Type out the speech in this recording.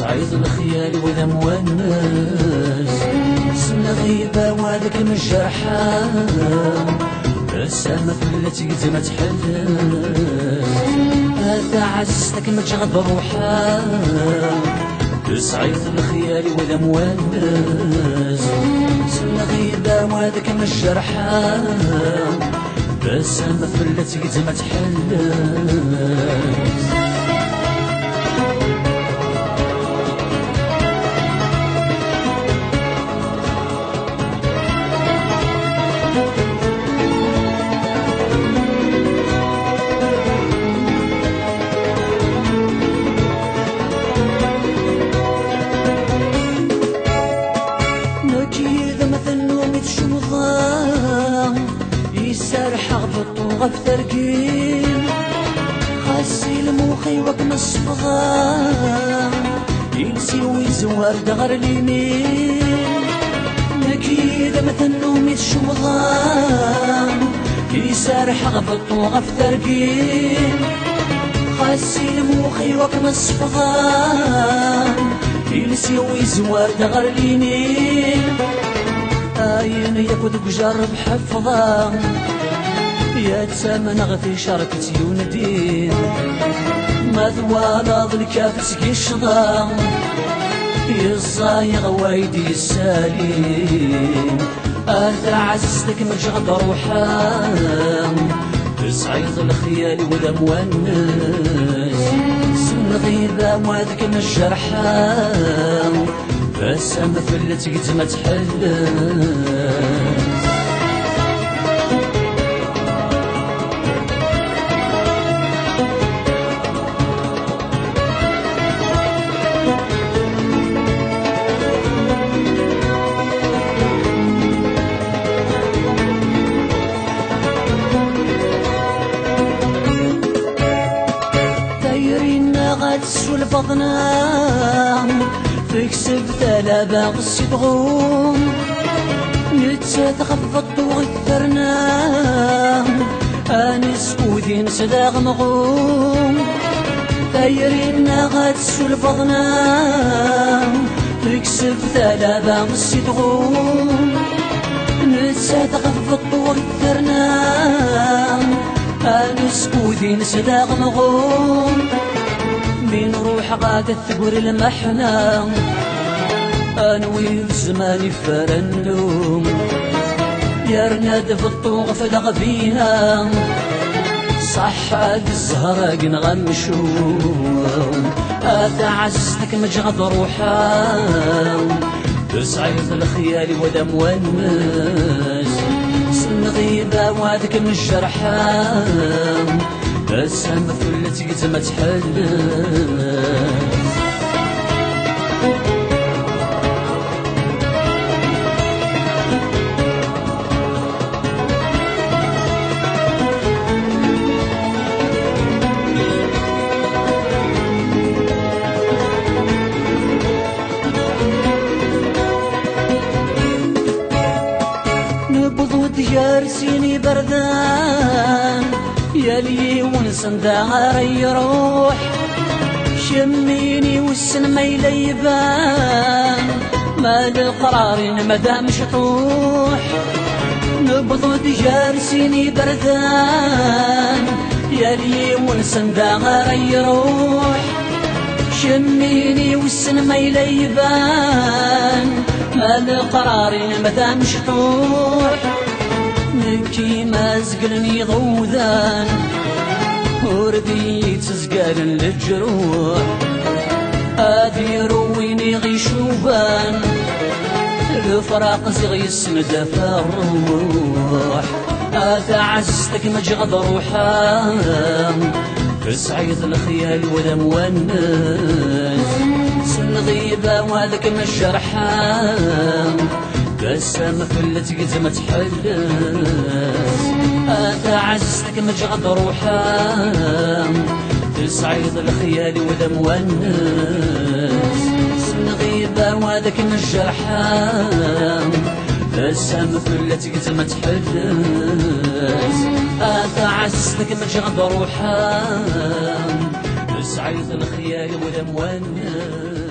تصعيد الخيال وذا مونس سن غيبة وهذاك من الجرحى السما فلتي ما تحلل هذا عزتك ما تغض روحها تصعيد الخيال وذا مونس سن غيبة وهذاك من الجرحى السما فلتي ما تحلل يسرح غبطو غف ترقيم خاسي الموخي وكم الصفغام ينسي ويزوار دغر اليمين نكيد مثنو ميت شمغام يسرح غبطو غف ترقيم خاسي الموخي وكم الصفغام ينسي ويزوار دغر اليمين آين ياكد بجرب حفظا يا تسامى نغثي شاركت يوندين ما ثوالا ظلك فسكي الشضا يصايغ وايدي السالين أرثى عزتك مجغد روحا تصعيد الخيال وذا مونس سن غيبة وهذاك من الجرحى السما فلت قد ما تحلل دايرين غاتسو البطنام تكسب ثلاثة قصي تغوم نتخفض وغثرنا انس ودين صداق مغوم دايرين غاتسو البطنا تكسب ثلاثة قصي تغوم نتخفض وغثرنا انس ودين صداق مغوم من روح غادة ثقور المحنة أنوي زماني فرنوم يرناد في الطوغ في الغبينة صح عاد الزهرة نغمشوم أتعزتك مجغد روحا تصعيد الخيال وذا مونس سن غيبة وهذاك من الجرحى السما فلتي قد ما تحلل نبض ديار سيني بردان يالي ونسن دار يروح شميني والسن ما يليبان مال القرارين مدام شطوح نبض ديار سيني بردان يالي ونسن دار يروح شميني والسن ما يليبان مال القرارين مدام شطوح نبكي ما زقلني ضوذان وردي تزقال للجروح هادي رويني غي شوبان الفراق زغي السند فالروح هذا عزتك مجغد روحا تصعيد الخيال وذا مونس سن غيبة وهذاك من الجرحى السما فلت قد ما تحلل أتعزتك مجغد روحا تصعيد الخيال وذا مونس سن غيبة وهذاك من الجرحى السما فلت قد ما تحلل أتعزتك مجغد روحا تصعيد الخيال وذا مونس